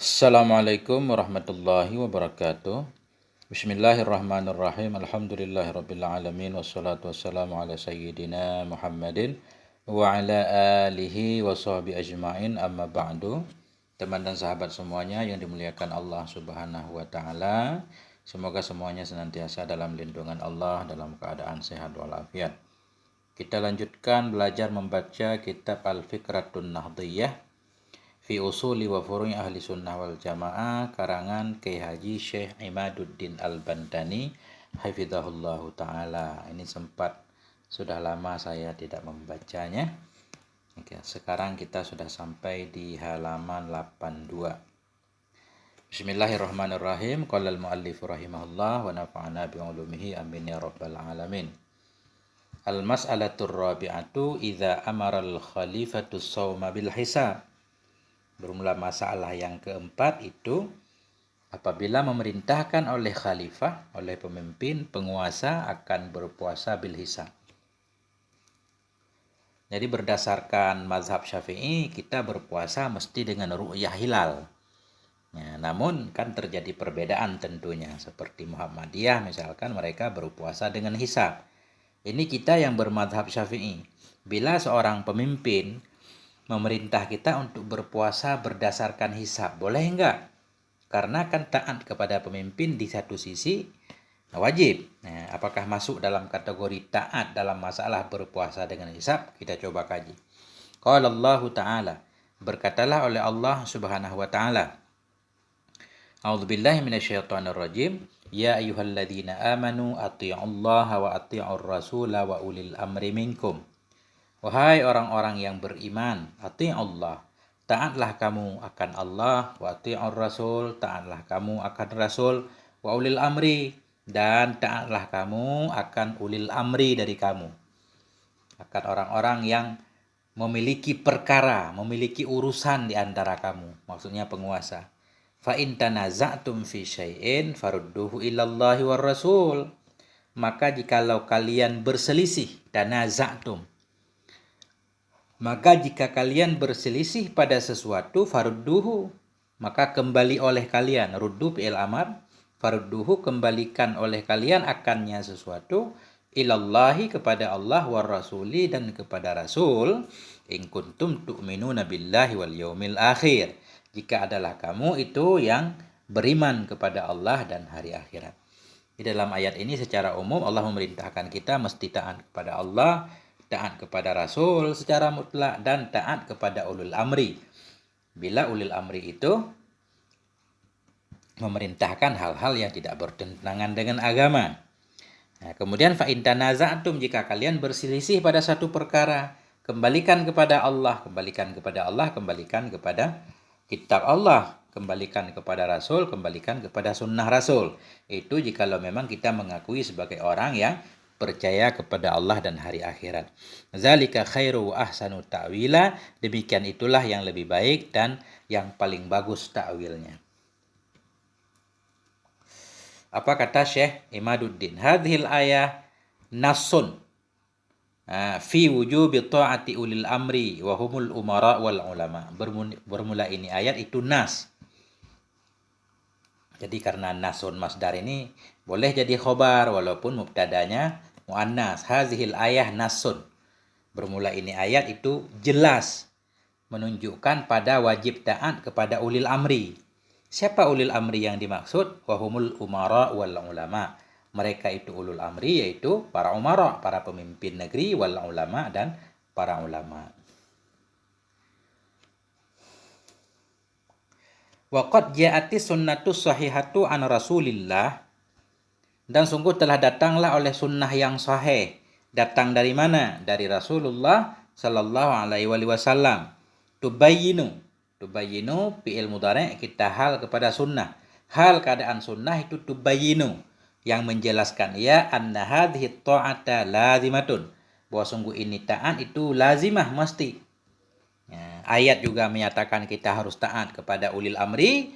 Assalamualaikum warahmatullahi wabarakatuh. Bismillahirrahmanirrahim. Alhamdulillahirabbil alamin wassalatu wassalamu ala sayyidina Muhammadin wa ala alihi wa sahbihi ajmain amma ba'du. Teman dan sahabat semuanya yang dimuliakan Allah Subhanahu wa taala, semoga semuanya senantiasa dalam lindungan Allah dalam keadaan sehat walafiat. Kita lanjutkan belajar membaca kitab Al-Fikratun Nahdhiyah fi usuli wa furu'i ahli sunnah wal jamaah karangan Kiai Haji Syekh Imaduddin Al-Bantani hafizahullahu taala. Ini sudah lama saya tidak membacanya. Oke, sekarang kita sudah sampai di halaman 82. Bismillahirrahmanirrahim. Qala al-muallif rahimahullah wa nafa'ana bi ulumihi amin ya rabbal alamin. Al-mas'alatur rabi'atu idza amara al-khalifatu shauma bil hisab. Bermula masalah yang keempat itu apabila memerintahkan oleh khalifah, oleh pemimpin, penguasa akan berpuasa bil hisab. Jadi berdasarkan mazhab Syafi'i kita berpuasa mesti dengan ru'yah hilal. Ya, namun kan terjadi perbedaan tentunya. Seperti Muhammadiyah misalkan mereka berpuasa dengan hisab. Ini kita yang bermazhab Syafi'i. Bila seorang pemimpin memerintah kita untuk berpuasa berdasarkan hisab, boleh enggak? Karena kan taat kepada pemimpin di satu sisi wajib. Nah, apakah masuk dalam kategori taat dalam masalah berpuasa dengan hisab? Kita coba kaji. Qala Allah Ta'ala, berkatalah oleh Allah Subhanahu wa taala, A'udzubillahi minasyaitonir rajim. Ya ayyuhalladzina amanu athi'ullaha wa athi'ur rasula wa ulil amri minkum. Wahai orang-orang yang beriman, Allah, taatlah kamu akan Allah, wa ati'ur rasul, taatlah kamu akan Rasul, wa ulil amri, dan taatlah kamu akan ulil amri dari kamu. Akan orang-orang yang memiliki perkara, memiliki urusan di antara kamu, maksudnya penguasa. Fa in tanaza'tum fi syai'in farudduhu ilallahi war rasul. Maka jikalau kalian berselisih, tanaza'tum, maka jika kalian berselisih pada sesuatu, farudduhu, maka kembali oleh kalian. Ruddu fi'il amar, farudduhu, kembalikan oleh kalian akannya sesuatu, ilallahi, kepada Allah, war rasuli, dan kepada Rasul, in kuntum tu'minuna billahi wal yaumil akhir, jika adalah kamu itu yang beriman kepada Allah dan hari akhirat. Di dalam ayat ini secara umum Allah memerintahkan kita mesti taat kepada Allah, taat kepada Rasul secara mutlak, dan taat kepada ulul amri. Bila ulul amri itu memerintahkan hal-hal yang tidak bertentangan dengan agama. Nah, kemudian fa in tanaza'tum, jika kalian berselisih pada satu perkara, kembalikan kepada Allah, kembalikan kepada Allah, kembalikan kepada kitab Allah, kembalikan kepada Rasul, kembalikan kepada sunnah Rasul. Itu jikalau memang kita mengakui sebagai orang yang percaya kepada Allah dan hari akhirat. Zalika khairu wa ahsanu ta'wila, demikian itulah yang lebih baik dan yang paling bagus ta'wilnya. Apa kata Syekh Imaduddin? Hadhil ayah nasun fi wujubi ta'ati ulil amri wa humul umara wal ulama. Bermula ini ayat itu nas. Jadi karena nasun masdar ini boleh jadi khobar walaupun mubtadanya muannas. Hazihil ayah nasun. Bermula ini ayat itu jelas menunjukkan pada wajib taat kepada ulil amri. Siapa ulil amri yang dimaksud? Wahumul umara wal ulama. Mereka itu ulul amri, yaitu para umara, para pemimpin negeri, wal ulama, dan para ulama. Wa qad ja'ati sunnatus sahihatu an Rasulillah, dan sungguh telah datanglah oleh sunnah yang sahih. Datang dari mana? Dari Rasulullah sallallahu alaihi wasallam. Tubayyinu fi'il mudhari', kita hal kepada sunnah. Hal keadaan sunnah itu tubayyinu, yang menjelaskan ya anna hadhihi ta'ata lazimatun, bahwa sungguh ini taat itu lazimah, mesti. Ya, ayat juga menyatakan kita harus taat kepada ulil amri.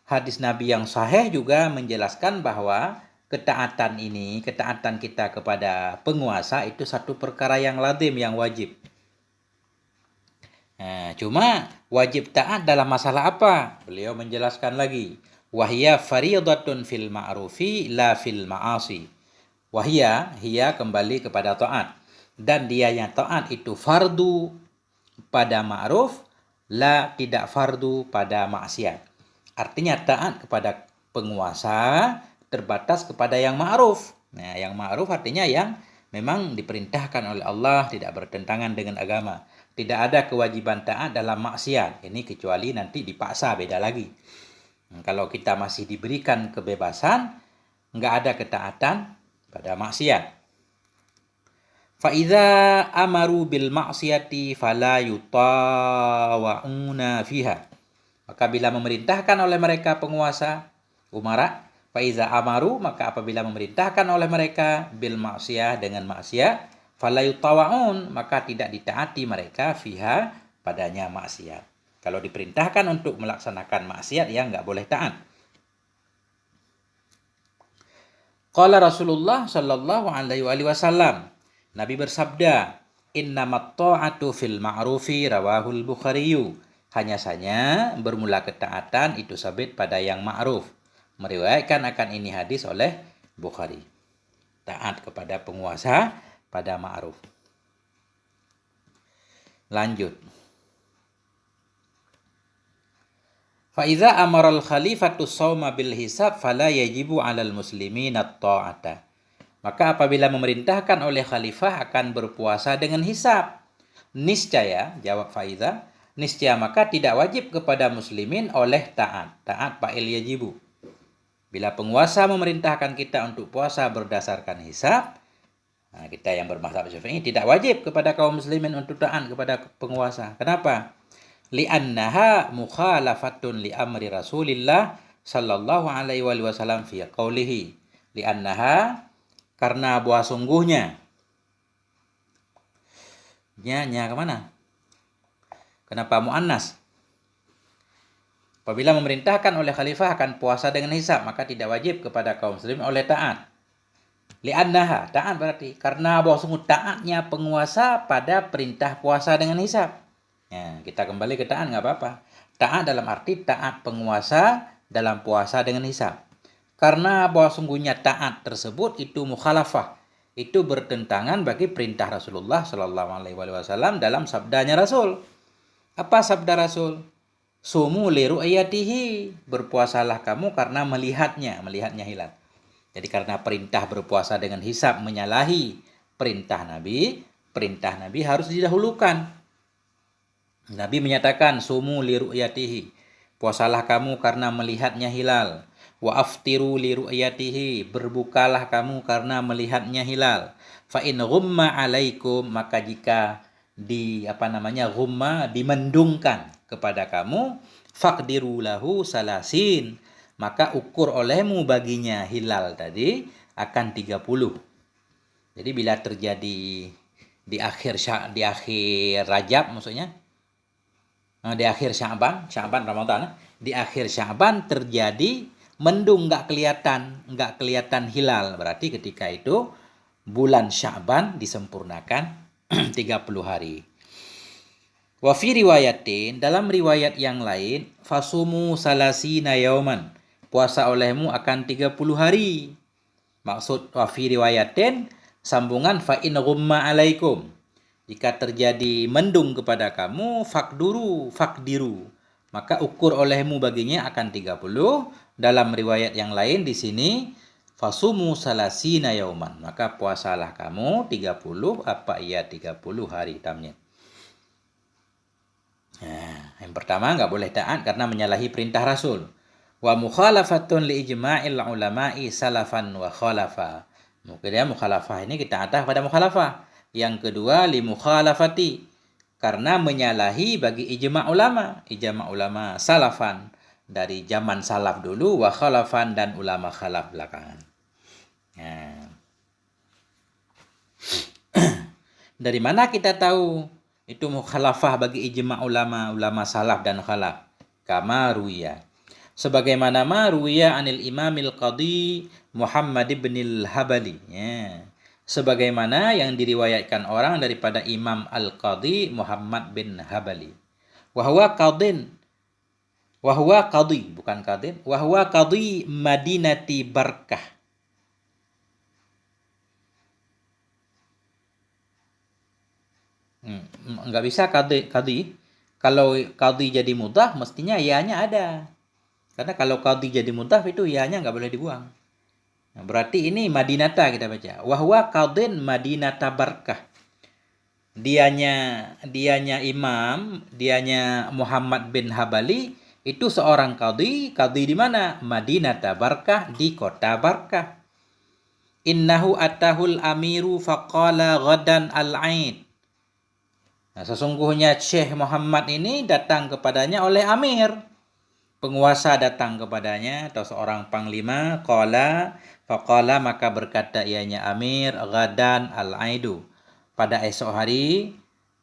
Hadis Nabi yang sahih juga menjelaskan bahwa ketaatan kita kepada penguasa itu satu perkara yang lazim, yang wajib. Cuma wajib taat dalam masalah apa? Beliau menjelaskan lagi. Wahya fariyadatun fil ma'rufi la fil ma'asi. Wahya, hiya kembali kepada taat. Dan dia yang taat itu fardu pada ma'ruf, la tidak fardu pada maksiat. Artinya taat kepada penguasa terbatas kepada yang ma'ruf. Nah, yang ma'ruf artinya yang memang diperintahkan oleh Allah, tidak bertentangan dengan agama. Tidak ada kewajiban taat dalam maksiat. Ini kecuali nanti dipaksa, beda lagi. Kalau kita masih diberikan kebebasan, nggak ada ketaatan pada maksiat. Fa'idha amaru bil maksiati fala yutawa'una fiha. Maka bila memerintahkan oleh mereka penguasa, umara, fa'idha amaru, maka apabila memerintahkan oleh mereka bil maksiyah dengan maksiat, fala yutawa'un, maka tidak ditaati mereka fiha padanya maksiat. Kalau diperintahkan untuk melaksanakan maksiat, ya nggak boleh taat. Qala Rasulullah sallallahu alaihi wasallam, Nabi bersabda, innamat ta'atu fil ma'rufi rawahul Bukhariyu. Hanya saja bermula ketaatan itu sabit pada yang ma'ruf. Meriwayatkan akan ini hadis oleh Bukhari. Taat kepada penguasa pada ma'ruf. Lanjut. Faiza amaral khalifatu sawma bil hisab fala yajibu 'alal muslimin at-ta'ata. Maka apabila memerintahkan oleh khalifah akan berpuasa dengan hisab, niscaya, jawab Faiza, niscaya maka tidak wajib kepada muslimin oleh taat. Taat fa'il yajibu. Bila penguasa memerintahkan kita untuk puasa berdasarkan hisab, kita yang bermazhab Syafi'i tidak wajib kepada kaum muslimin untuk taat kepada penguasa. Kenapa? Li'annaha mukhalafatun li amri Rasulillah sallallahu alaihi wasallam fi qawlihi. Li'annaha, karena bahwa sungguhnya. Nya kemana? Kenapa mu'annas? Apabila memerintahkan oleh khalifah akan puasa dengan hisab, maka tidak wajib kepada kaum muslim oleh taat. Li'annaha, taat berarti karena bahwa sungguh taatnya penguasa pada perintah puasa dengan hisab. Ya, kita kembali ke taat nggak apa-apa. Taat dalam arti taat penguasa dalam puasa dengan hisab. Karena bahwa sungguhnya taat tersebut itu mukhalafah. Itu bertentangan bagi perintah Rasulullah Sallallahu Alaihi Wasallam dalam sabdanya Rasul. Apa sabda Rasul? Sumu li ru'yatihi. Berpuasalah kamu karena melihatnya hilal. Jadi karena perintah berpuasa dengan hisab menyalahi perintah Nabi harus didahulukan. Nabi menyatakan sumu li ru'yatihi, puasalah kamu karena melihatnya hilal. Wa aftiru li ru'yatihi, berbukalah kamu karena melihatnya hilal. Fa in ghumma alaikum, maka jika ghumma, dimendungkan kepada kamu, faqdiru lahu salasin, maka ukur olehmu baginya hilal tadi akan 30. Jadi bila terjadi di akhir Rajab maksudnya, di akhir Sya'ban Ramadan, di akhir Sya'ban terjadi mendung, nggak kelihatan hilal, berarti ketika itu bulan Sya'ban disempurnakan 30 hari. Wa fi riwayatin, dalam riwayat yang lain, fasumu salasina yauman, puasa olehmu akan 30 hari. Maksud wa fi riwayatin, sambungan fa in ghumma alaikum, jika terjadi mendung kepada kamu, fakdiru, maka ukur olehmu baginya akan 30. Dalam riwayat yang lain di sini, fasumu salasina yauman, maka puasalah kamu 30 hari tamnya. Nah, yang pertama nggak boleh taat karena menyalahi perintah Rasul. Wa mukhalafatun li ijma'il ulama'i salafan wa khalafa. Mungkin mukhalafah ini kita atas pada mukhalafah. Yang kedua, li mukhalafati, karena menyalahi bagi ijma' ulama salafan dari zaman salaf dulu, wa khalafan dan ulama khalaf belakangan. Nah. Dari mana kita tahu itu mukhalafah bagi ijma' ulama salaf dan khalaf? Kama ruwiya, sebagaimana ruwiya anil imamil qadi Muhammad ibn al-Habali, sebagaimana yang diriwayatkan orang daripada Imam Al-Qadhi Muhammad bin Habali. Wahwa qadin. Wahwa qadi, bukan qadin. Wahwa qadi Madinati Barkah. Enggak bisa qadi. Kalau qadi jadi mudhaf mestinya ya-nya ada. Karena kalau qadi jadi mudhaf itu ya-nya enggak boleh dibuang. Nah, berarti ini Madinata kita baca. Wahwa qadin Madinata Barkah. Dianya imam, dianya Muhammad bin Habali itu seorang qadhi di mana? Madinata Barkah, di kota Barkah. Innahu atahul amiru faqala ghadan al-aid. Nah, sesungguhnya Syekh Muhammad ini datang kepadanya oleh amir. Penguasa datang kepadanya atau seorang panglima, faqala maka berkata ianya amir, ghadan al-aidu. Pada esok hari,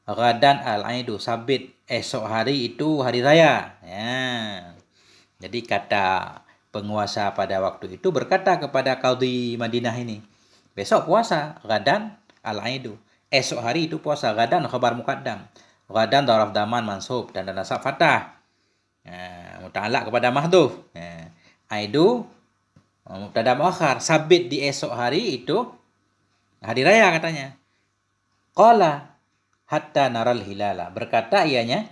ghadan al-aidu, sabit esok hari itu hari raya. Ya. Jadi kata penguasa pada waktu itu berkata kepada Qadhi Madinah ini, besok puasa, ghadan al-aidu. Esok hari itu puasa, ghadan khabar muqaddam. Ghadan dharaf daman mansub dan nasab fathah. Muta'allaq kepada mahdhuf. Aidu mubtada muakhar, sabit di esok hari itu hari raya katanya. Qala hatta naral hilala. Berkata ianya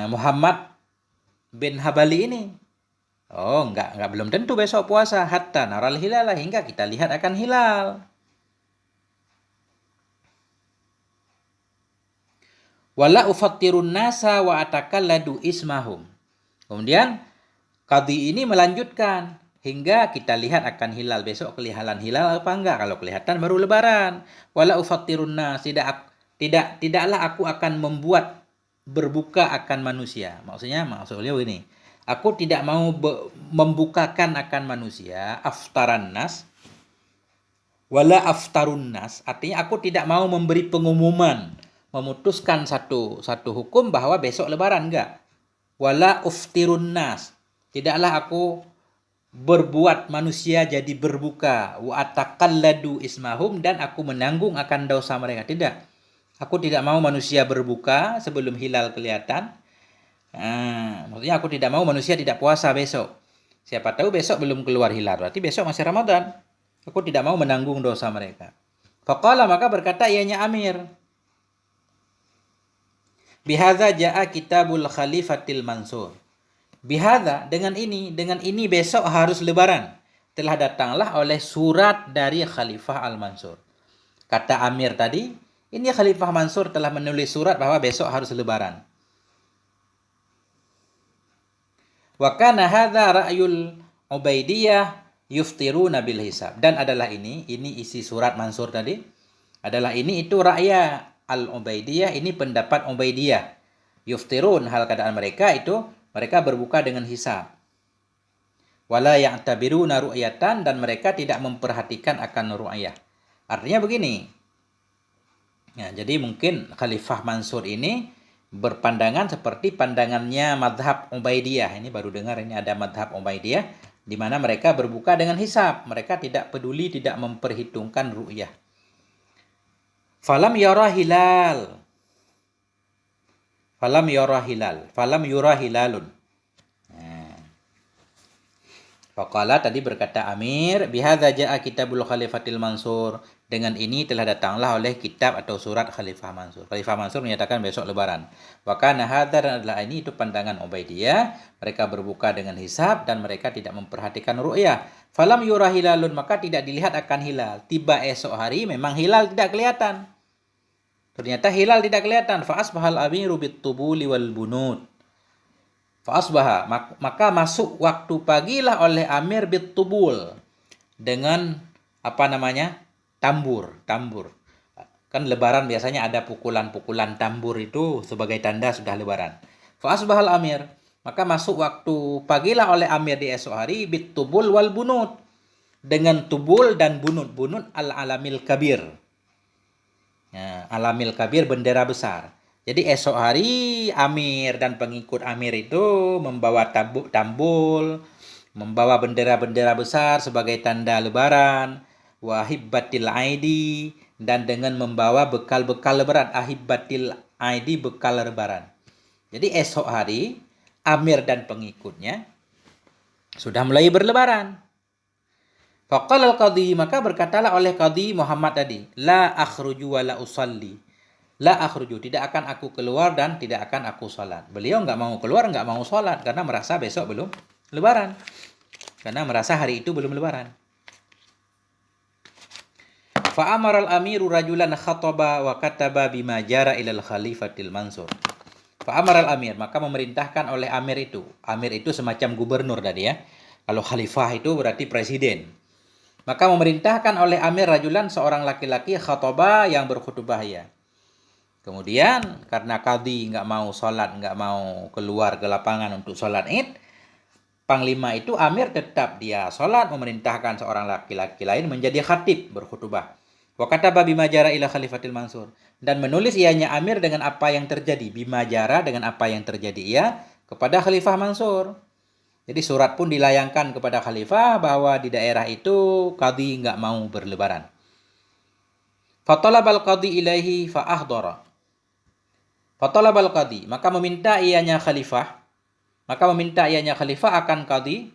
Muhammad bin Habali ini. Oh, enggak belum tentu besok puasa. Hatta naral hilala, hingga kita lihat akan hilal. Wala ufattirun nasa wa atakalladu ismahum. Kemudian qadhi ini melanjutkan hingga kita lihat akan hilal. Besok kelihatan hilal apa enggak? Kalau kelihatan baru lebaran. Wala ufattirun nas, tidaklah aku akan membuat berbuka akan manusia. Maksudnya beliau ini, aku tidak mau membukakan akan manusia, aftaran nas wala aftarun nas, artinya aku tidak mau memberi pengumuman, memutuskan satu hukum bahwa besok lebaran, enggak. Wala uftirun nas, tidaklah aku berbuat manusia jadi berbuka, wa ataqalladu ismahum, dan aku menanggung akan dosa mereka. Tidak. Aku tidak mau manusia berbuka sebelum hilal kelihatan. Maksudnya aku tidak mau manusia tidak puasa besok. Siapa tahu besok belum keluar hilal, berarti besok masih Ramadan. Aku tidak mau menanggung dosa mereka. Faqala, maka berkata ianya amir, bihadza jaa kitabul khalifatil mansur. Bihadza, dengan ini besok harus lebaran. Telah datanglah oleh surat dari Khalifah Al-Mansur. Kata amir tadi, ini Khalifah Mansur telah menulis surat bahwa besok harus lebaran. Wa kana hadza ra'yul Ubaidiyah yuftiruna bil hisab. Dan adalah ini isi surat Mansur tadi. Adalah itu ra'ya al-Ubaidiyah, ini pendapat Ubaidiyah. Yuftirun, hal keadaan mereka itu mereka berbuka dengan hisab. Wala ya'tabiruna ru'yatan, dan mereka tidak memperhatikan akan ru'yah. Artinya begini. Ya, jadi mungkin Khalifah Mansur ini berpandangan seperti pandangannya madhab Ubaidiyah. Ini baru dengar, ini ada madhab Ubaidiyah, di mana mereka berbuka dengan hisab. Mereka tidak peduli, tidak memperhitungkan ru'yah. Falam yura hilal. Falam yura hilalun. Faqala, tadi berkata amir, bihadza jaa kitabul khalifatil mansur. Dengan ini telah datanglah oleh kitab atau surat Khalifah Mansur. Khalifah Mansur menyatakan besok lebaran. Wa kana hadza, adalah ini itu pandangan Ubaidiyah. Mereka berbuka dengan hisab dan mereka tidak memperhatikan ru'yah. Falam yura hilalun, maka tidak dilihat akan hilal. Tiba esok hari memang hilal tidak kelihatan. Ternyata hilal tidak kelihatan. Fa asbahal amiru bitubuli wal bunud. Fa'asbaha, maka masuk waktu pagilah oleh amir bitubul, dengan tambur. Kan lebaran biasanya ada pukulan-pukulan tambur, itu sebagai tanda sudah lebaran. Fa'asbahal amir, maka masuk waktu pagilah oleh amir di esok hari bitubul wal bunud, dengan tubul dan bunud al-alamil kabir. Ya, alamil kabir, bendera besar. Jadi esok hari amir dan pengikut amir itu membawa tambul, membawa bendera-bendera besar sebagai tanda lebaran, wahibbatil aidi, dan dengan membawa bekal-bekal lebaran, ahibbatil aidi, bekal lebaran. Jadi esok hari amir dan pengikutnya sudah mulai berlebaran. Faqala al-qadhi, maka berkatalah oleh qadhi Muhammad tadi, la akhruju wa la usalli. La akhruju, tidak akan aku keluar dan tidak akan aku salat. Beliau enggak mau keluar, enggak mau salat karena merasa besok belum lebaran. Karena merasa hari itu belum lebaran. Fa amara al-amiru rajulan khataba wa kataba bima jara ilal khalifatil mansur. Fa amara al-amir, maka memerintahkan oleh amir itu. Amir itu semacam gubernur tadi ya. Kalau khalifah itu berarti presiden. Maka memerintahkan oleh amir rajulan, seorang laki-laki, khataba yang berkhutbah ya. Kemudian karena qadhi nggak mau sholat, nggak mau keluar ke lapangan untuk sholat id, panglima itu amir tetap dia sholat, memerintahkan seorang laki-laki lain menjadi khatib berkhutbah. Wa kataba bima jara ila khalifatil mansur, dan menulis ianya amir dengan apa yang terjadi, bima jara dengan apa yang terjadi ia kepada khalifah Mansur. Jadi surat pun dilayangkan kepada khalifah bahwa di daerah itu qadhi nggak mau berlebaran. Fatalabal qadhi ilaihi fa ahdara. Fatalabal qadhi, maka meminta ianya khalifah akan qadhi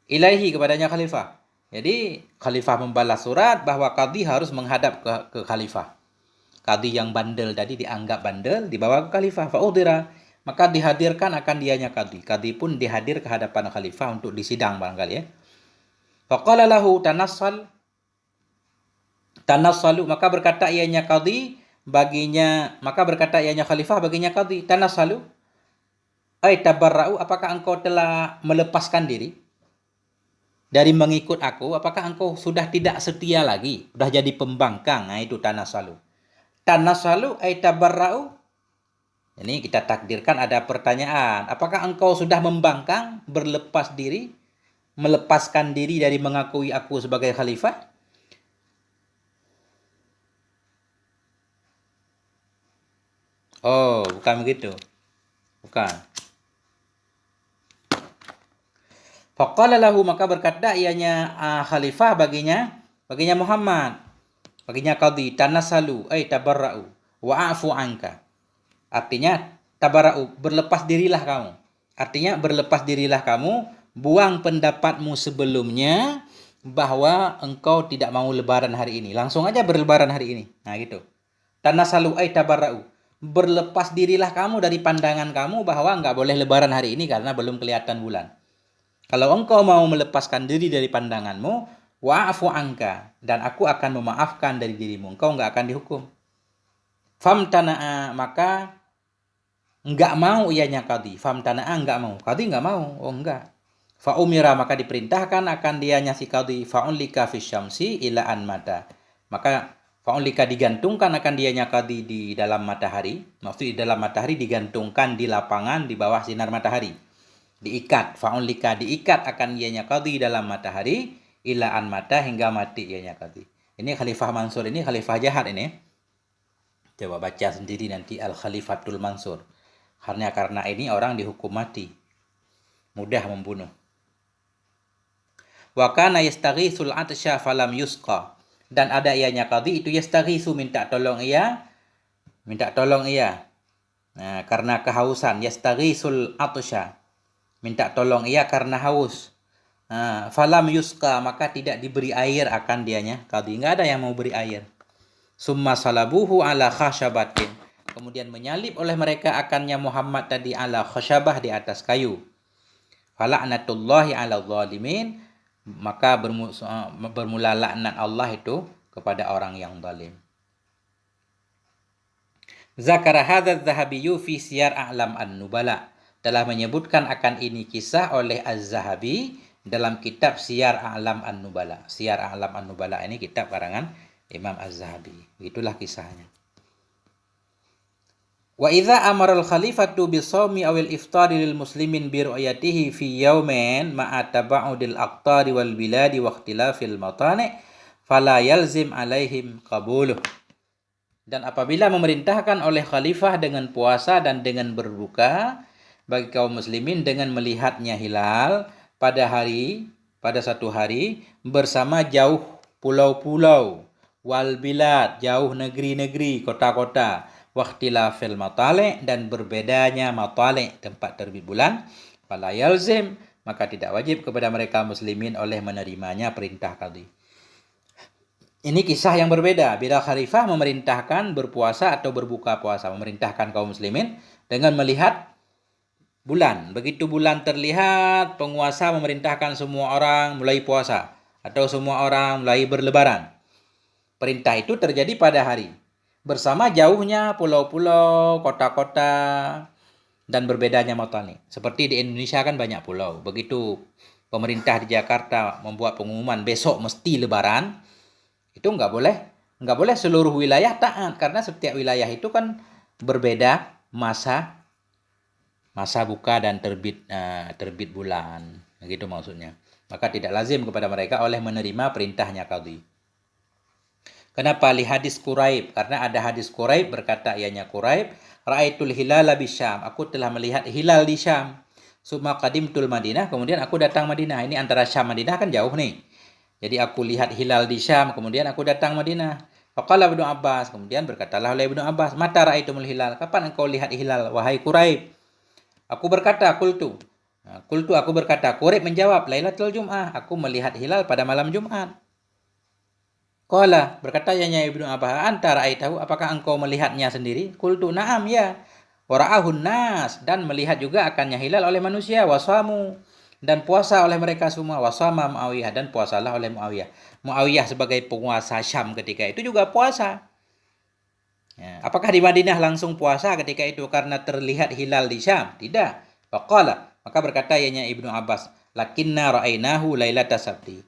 ilaihi, kepadanya khalifah. Jadi khalifah membalas surat bahwa qadhi harus menghadap ke khalifah. Qadhi yang bandel tadi dianggap bandel, dibawa ke khalifah. Fa'udhira, maka dihadirkan akan dianya qadhi. Qadhi pun dihadir ke hadapan khalifah untuk disidang barangkali ya. Faqala lahu tanassalu, maka berkata ianya khalifah baginya qadhi, tanassalu ay tabarra'u, apakah engkau telah melepaskan diri dari mengikut aku? Apakah engkau sudah tidak setia lagi, sudah jadi pembangkang? Nah itu tanassalu. Tanassalu ay tabarra'u. Ini kita takdirkan ada pertanyaan, apakah engkau sudah membangkang, berlepas diri, melepaskan diri dari mengakui aku sebagai khalifah? Oh, bukan begitu. Bukan. Faqala lahu, maka berkata ianya khalifah baginya Muhammad, baginya qadhi, tanassalu ay tabarra'u wa'afu anka. Artinya tabarra'u, berlepas dirilah kamu. Artinya berlepas dirilah kamu, buang pendapatmu sebelumnya bahwa engkau tidak mau lebaran hari ini. Langsung aja berlebaran hari ini. Nah gitu. Tanassalu ay tabarra'u, berlepas dirilah kamu dari pandangan kamu bahwa enggak boleh lebaran hari ini karena belum kelihatan bulan. Kalau engkau mau melepaskan diri dari pandanganmu, wa'afu anka, dan aku akan memaafkan dari dirimu, engkau enggak akan dihukum. Famtana'a, maka enggak mau ianya qadhi. Famtana'a, enggak mau. Qadhi enggak mau. Oh enggak. Fa'umira, maka diperintahkan akan dianya si qadhi, fa'unlika fisyamsi ila an mata. Maka fa'unlika digantungkan akan dianya qadhi di dalam matahari. Maksud di dalam matahari digantungkan di lapangan di bawah sinar matahari. Diikat, fa'unlika diikat akan ianya qadhi dalam matahari ila an mata, hingga mati ianya qadhi. Ini Khalifah Mansur ini khalifah jahat ini. Coba baca sendiri nanti Al-Khalifatul Mansur. Karena ini orang dihukum mati. Mudah membunuh. Wa kana yastaghisul atsya falam yusqa. Dan ada ianya qadhi itu yastaghisu, minta tolong ia. Nah, karena kehausan, yastaghisul atsya, minta tolong ia karena haus. Nah, falam yusqa, maka tidak diberi air akan dianya qadhi. Enggak ada yang mau beri air. Summa salabuhu ala khasyabatin, kemudian menyalib oleh mereka akannya Muhammad tadi ala khasyabah, di atas kayu. Fala'natullahi ala zalimin, maka bermula laknat Allah itu kepada orang yang zalim. Zakara hadza az-Zahabiyyu fi Siyar A'lam an-Nubala, telah menyebutkan akan ini kisah oleh Az-Zahabi dalam kitab Siyar A'lam an-Nubala. Siyar A'lam an-Nubala ini kitab karangan Imam Az-Zahabi. Itulah kisahnya. Wa idza amara al-khalifatu bisawmi awil iftari lil muslimin bi ru'yatihi fi yawmin ma'a taba'udil aqtari wal biladi wa ikhtilafil matani' fala yalzim alaihim qabuluh. Dan apabila memerintahkan oleh khalifah dengan puasa dan dengan berbuka bagi kaum muslimin dengan melihatnya hilal pada satu hari bersama jauh pulau-pulau, wal bilad, jauh negeri-negeri, kota-kota, waqtilafil matali' dan berbedanya matali' tempat terbit bulan, fala yalzim maka tidak wajib kepada mereka muslimin oleh menerimanya perintah qadhi. Ini kisah yang berbeda. Bila khalifah memerintahkan berpuasa atau berbuka puasa, memerintahkan kaum muslimin dengan melihat bulan. Begitu bulan terlihat, penguasa memerintahkan semua orang mulai puasa atau semua orang mulai berlebaran. Perintah itu terjadi pada hari. Bersama jauhnya pulau-pulau, kota-kota, dan berbedanya matani. Seperti di Indonesia kan banyak pulau. Begitu pemerintah di Jakarta membuat pengumuman besok mesti lebaran, itu nggak boleh seluruh wilayah taat, karena setiap wilayah itu kan berbeda masa buka dan terbit bulan, begitu maksudnya. Maka tidak lazim kepada mereka oleh menerima perintahnya qadhi. Kenapa? Li hadis Quraib, karena ada hadis Quraib berkata ianya Quraib, ra'aitul hilala bisyam, aku telah melihat hilal di Syam. Summa qadimtul Madinah, kemudian aku datang Madinah. Ini antara Syam Madinah kan jauh nih. Jadi aku lihat hilal di Syam, kemudian aku datang Madinah. Faqala Ibnu Abbas, kemudian berkatalah oleh Ibnu Abbas, mata ra'aitumul hilal, kapan engkau lihat hilal wahai Quraib? Aku berkata, qultu aku berkata, Quraib menjawab, Lailatul Jum'ah, aku melihat hilal pada malam Jumat. Qala, berkata ianya Ibnu Abbas, anta ra'aitahu, apakah engkau melihatnya sendiri? Qultu na'am, ya. Wa ra'ahun nas, dan melihat juga akannya hilal oleh manusia, wasamu, dan puasa oleh mereka semua, wasama Muawiyah, dan puasalah oleh Muawiyah. Muawiyah sebagai penguasa Syam ketika itu juga puasa. Ya, apakah di Madinah langsung puasa ketika itu karena terlihat hilal di Syam? Tidak. Faqala, maka berkata ianya Ibnu Abbas, lakinna ra'ainahu lailata sabti.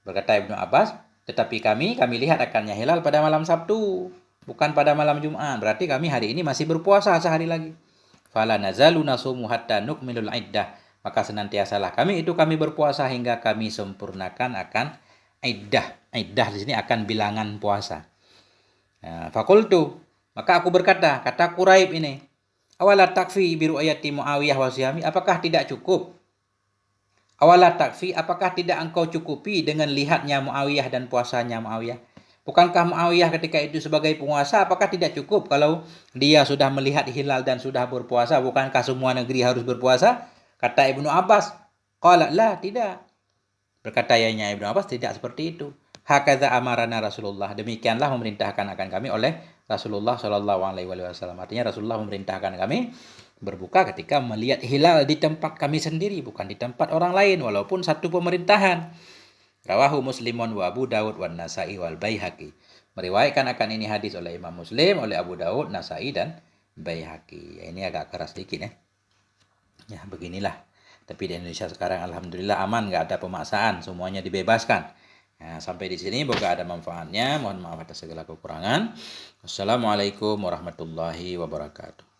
Berkata Ibnu Abbas, tetapi kami lihat akannya hilal pada malam Sabtu, bukan pada malam Jumat. Berarti kami hari ini masih berpuasa sehari lagi. Fala nazalu nasumu hatta nukmilul iddah. Maka senantiasalah kami berpuasa hingga kami sempurnakan akan iddah. Iddah di sini akan bilangan puasa. Fakultu, maka aku berkata, kata Quraib ini, awala takfi biru ayati Muawiyah wa siyami, apakah tidak cukup? Awala takfi, apakah tidak engkau cukupi dengan lihatnya Muawiyah dan puasanya Muawiyah? Bukankah Muawiyah ketika itu sebagai penguasa, apakah tidak cukup kalau dia sudah melihat hilal dan sudah berpuasa? Bukankah semua negeri harus berpuasa? Kata Ibnu Abbas, qala la, tidak. Berkata ianya Ibnu Abbas, tidak seperti itu. Hakaza amarana Rasulullah, demikianlah memerintahkan akan kami oleh Rasulullah SAW. Artinya Rasulullah memerintahkan kami berbuka ketika melihat hilal di tempat kami sendiri, bukan di tempat orang lain, walaupun satu pemerintahan. Rawahu Muslimun wa Abu Dawud wa Nasa'i wal Baihaqi. Meriwayatkan akan ini hadis oleh Imam Muslim, oleh Abu Dawud, Nasa'i dan Baihaqi. Ya, ini agak keras sedikit ya. Ya beginilah. Tapi di Indonesia sekarang alhamdulillah aman, nggak ada pemaksaan, semuanya dibebaskan. Nah, sampai di sini semoga ada manfaatnya. Mohon maaf atas segala kekurangan. Wassalamualaikum warahmatullahi wabarakatuh.